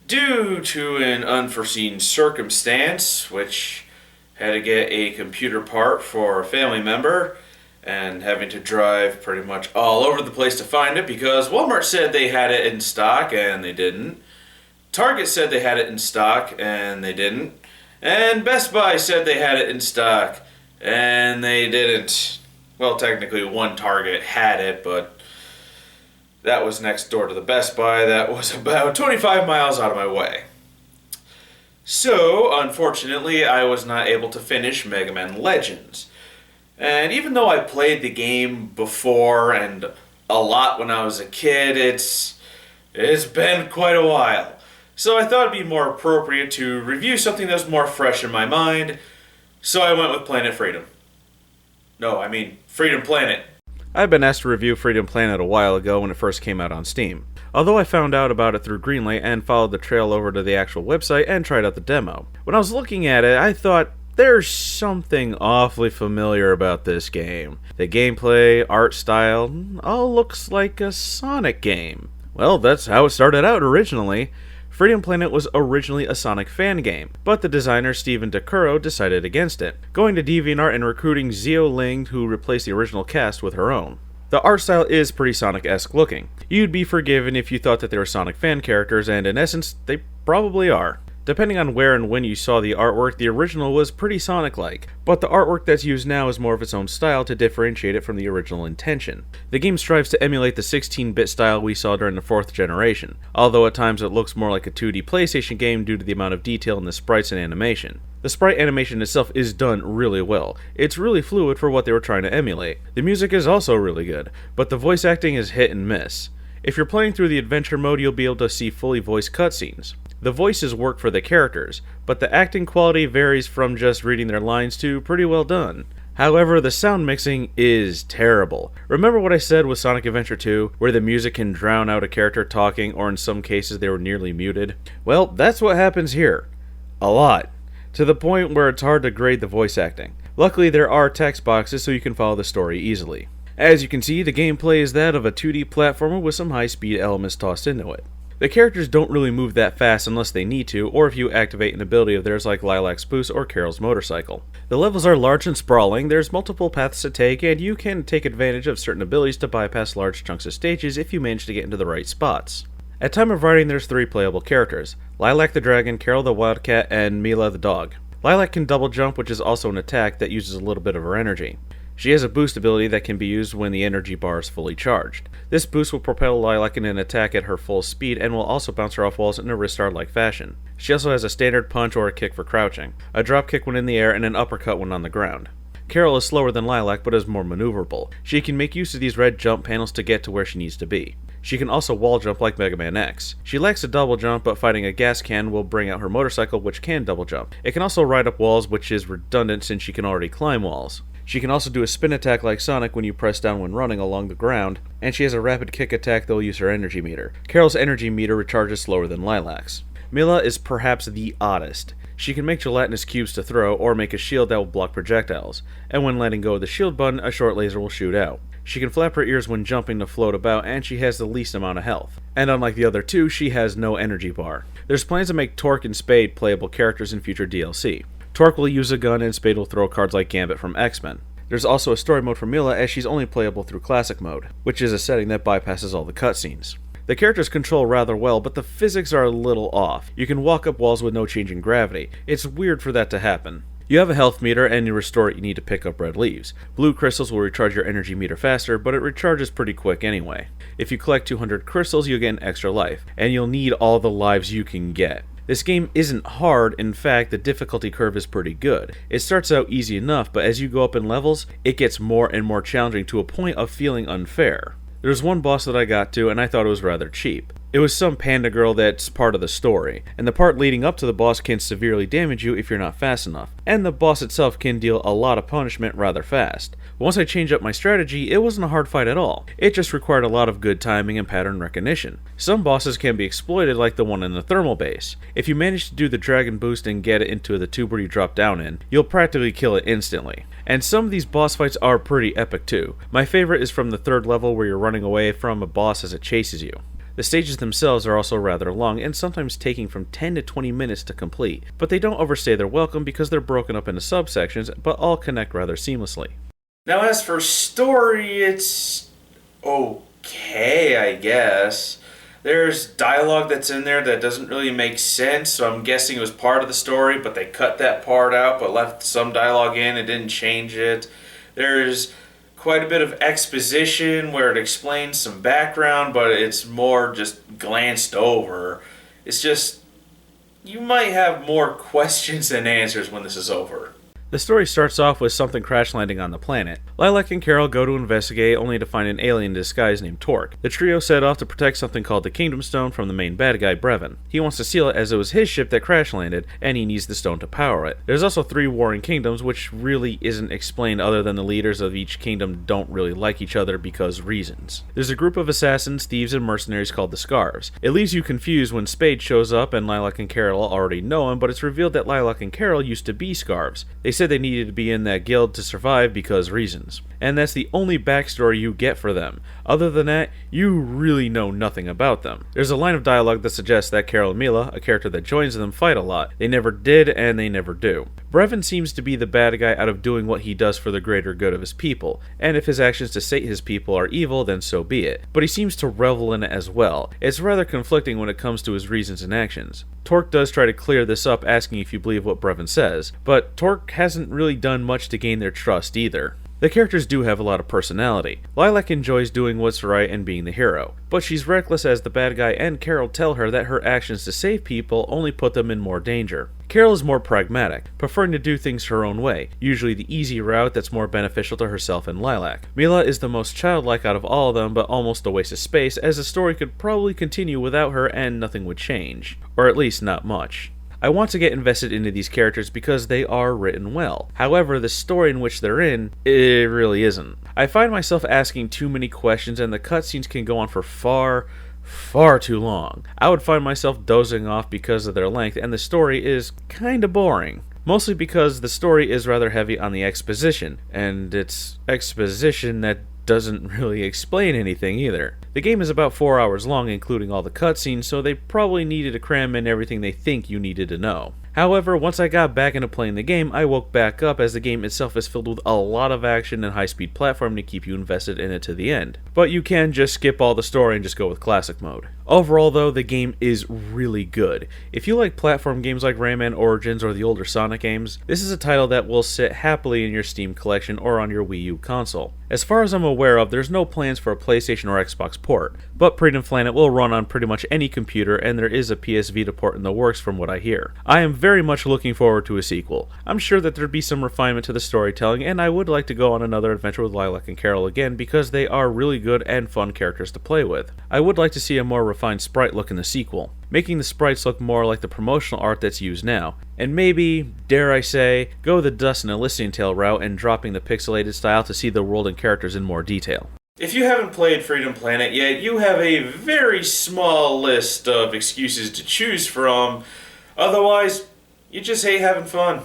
Due to an unforeseen circumstance, which had to get a computer part for a family member and having to drive pretty much all over the place to find it because Walmart said they had it in stock and they didn't. Target said they had it in stock and they didn't. And Best Buy said they had it in stock and they didn't. Well, technically one Target had it, but that was next door to the Best Buy. That was about 25 miles out of my way. So, unfortunately, I was not able to finish Mega Man Legends. And even though I played the game before and a lot when I was a kid, it's been quite a while. So I thought it'd be more appropriate to review something that's more fresh in my mind. So I went with Planet Freedom. No, I mean Freedom Planet. I've been asked to review Freedom Planet a while ago when it first came out on Steam. Although I found out about it through Greenlight and followed the trail over to the actual website and tried out the demo. When I was looking at it, I thought, there's something awfully familiar about this game. The gameplay, art style, all looks like a Sonic game. Well, that's how it started out originally. Freedom Planet was originally a Sonic fan game, but the designer Steven DeCuro decided against it, going to DeviantArt and recruiting Zio Ling, who replaced the original cast with her own. The art style is pretty Sonic-esque looking. You'd be forgiven if you thought that they were Sonic fan characters, and in essence, they probably are. Depending on where and when you saw the artwork, the original was pretty Sonic-like, but the artwork that's used now is more of its own style to differentiate it from the original intention. The game strives to emulate the 16-bit style we saw during the 4th generation, although at times it looks more like a 2D PlayStation game due to the amount of detail in the sprites and animation. The sprite animation itself is done really well. It's really fluid for what they were trying to emulate. The music is also really good, but the voice acting is hit and miss. If you're playing through the adventure mode, you'll be able to see fully voiced cutscenes. The voices work for the characters, but the acting quality varies from just reading their lines to pretty well done. However, the sound mixing is terrible. Remember what I said with Sonic Adventure 2, where the music can drown out a character talking, or in some cases they were nearly muted? Well, that's what happens here. A lot. To the point where it's hard to grade the voice acting. Luckily, there are text boxes so you can follow the story easily. As you can see, the gameplay is that of a 2D platformer with some high-speed elements tossed into it. The characters don't really move that fast unless they need to, or if you activate an ability of theirs like Lilac's boost or Carol's motorcycle. The levels are large and sprawling, there's multiple paths to take, and you can take advantage of certain abilities to bypass large chunks of stages if you manage to get into the right spots. At time of writing, there's 3 playable characters: Lilac the dragon, Carol the wildcat, and Mila the dog. Lilac can double jump, which is also an attack that uses a little bit of her energy. She has a boost ability that can be used when the energy bar is fully charged. This boost will propel Lilac in an attack at her full speed and will also bounce her off walls in a Ristar-like fashion. She also has a standard punch or a kick for crouching, a drop kick when in the air, and an uppercut when on the ground. Carol is slower than Lilac but is more maneuverable. She can make use of these red jump panels to get to where she needs to be. She can also wall jump like Mega Man X. She lacks a double jump, but fighting a gas can will bring out her motorcycle, which can double jump. It can also ride up walls, which is redundant since she can already climb walls. She can also do a spin attack like Sonic when you press down when running along the ground, and she has a rapid kick attack that will use her energy meter. Carol's energy meter recharges slower than Lilac's. Mila is perhaps the oddest. She can make gelatinous cubes to throw, or make a shield that will block projectiles, and when letting go of the shield button, a short laser will shoot out. She can flap her ears when jumping to float about, and she has the least amount of health. And unlike the other two, she has no energy bar. There's plans to make Torque and Spade playable characters in future DLC. Torque will use a gun and Spade will throw cards like Gambit from X-Men. There's also a story mode for Mila as she's only playable through Classic mode, which is a setting that bypasses all the cutscenes. The characters control rather well, but the physics are a little off. You can walk up walls with no change in gravity. It's weird for that to happen. You have a health meter, and to restore it you need to pick up red leaves. Blue crystals will recharge your energy meter faster, but it recharges pretty quick anyway. If you collect 200 crystals, you'll get an extra life, and you'll need all the lives you can get. This game isn't hard, in fact the difficulty curve is pretty good. It starts out easy enough, but as you go up in levels, it gets more and more challenging to a point of feeling unfair. There's one boss that I got to, and I thought it was rather cheap. It was some panda girl that's part of the story, and the part leading up to the boss can severely damage you if you're not fast enough, and the boss itself can deal a lot of punishment rather fast. Once I changed up my strategy, it wasn't a hard fight at all. It just required a lot of good timing and pattern recognition. Some bosses can be exploited like the one in the thermal base. If you manage to do the dragon boost and get it into the tube where you drop down in, you'll practically kill it instantly. And some of these boss fights are pretty epic too. My favorite is from the 3rd level where you're running away from a boss as it chases you. The stages themselves are also rather long and sometimes taking from 10 to 20 minutes to complete, but they don't overstay their welcome because they're broken up into subsections but all connect rather seamlessly. Now, as for story, it's okay, I guess. There's dialogue that's in there that doesn't really make sense, so I'm guessing it was part of the story, but they cut that part out but left some dialogue in and didn't change it. There's quite a bit of exposition where it explains some background, but it's more just glanced over. It's just, you might have more questions than answers when this is over. The story starts off with something crash landing on the planet. Lilac and Carol go to investigate only to find an alien in disguise named Torque. The trio set off to protect something called the Kingdom Stone from the main bad guy, Brevin. He wants to steal it as it was his ship that crash landed, and he needs the stone to power it. There's also 3 warring kingdoms, which really isn't explained other than the leaders of each kingdom don't really like each other because reasons. There's a group of assassins, thieves, and mercenaries called the Scarves. It leaves you confused when Spade shows up and Lilac and Carol already know him, but it's revealed that Lilac and Carol used to be Scarves. They said they needed to be in that guild to survive because reasons. And that's the only backstory you get for them. Other than that, you really know nothing about them. There's a line of dialogue that suggests that Carol and Mila, a character that joins them, fight a lot. They never did, and they never do. Brevin seems to be the bad guy out of doing what he does for the greater good of his people, and if his actions to sate his people are evil, then so be it. But he seems to revel in it as well. It's rather conflicting when it comes to his reasons and actions. Torque does try to clear this up, asking if you believe what Brevin says, but Torque hasn't really done much to gain their trust either. The characters do have a lot of personality. Lilac enjoys doing what's right and being the hero, but she's reckless as the bad guy, and Carol tell her that her actions to save people only put them in more danger. Carol is more pragmatic, preferring to do things her own way, usually the easy route that's more beneficial to herself and Lilac. Mila is the most childlike out of all of them, but almost a waste of space, as the story could probably continue without her and nothing would change. Or at least not much. I want to get invested into these characters because they are written well. However, the story in which they're in, it really isn't. I find myself asking too many questions and the cutscenes can go on for far too long. I would find myself dozing off because of their length, and the story is kinda boring. Mostly because the story is rather heavy on the exposition, and it's exposition that doesn't really explain anything either. The game is about 4 hours long, including all the cutscenes, so they probably needed to cram in everything they think you needed to know. However, once I got back into playing the game, I woke back up as the game itself is filled with a lot of action and high-speed platforming to keep you invested in it to the end. But you can just skip all the story and just go with classic mode. Overall though, the game is really good. If you like platform games like Rayman Origins or the older Sonic games, this is a title that will sit happily in your Steam collection or on your Wii U console. As far as I'm aware of, there's no plans for a PlayStation or Xbox port, but Freedom Planet will run on pretty much any computer, and there is a PS Vita port in the works from what I hear. I am very much looking forward to a sequel. I'm sure that there'd be some refinement to the storytelling, and I would like to go on another adventure with Lilac and Carol again because they are really good and fun characters to play with. I would like to see a more refined sprite look in the sequel, making the sprites look more like the promotional art that's used now, and maybe, dare I say, go the Dust and Elysian Tale route and dropping the pixelated style to see the world and characters in more detail. If you haven't played Freedom Planet yet, you have a very small list of excuses to choose from. Otherwise, you just hate having fun.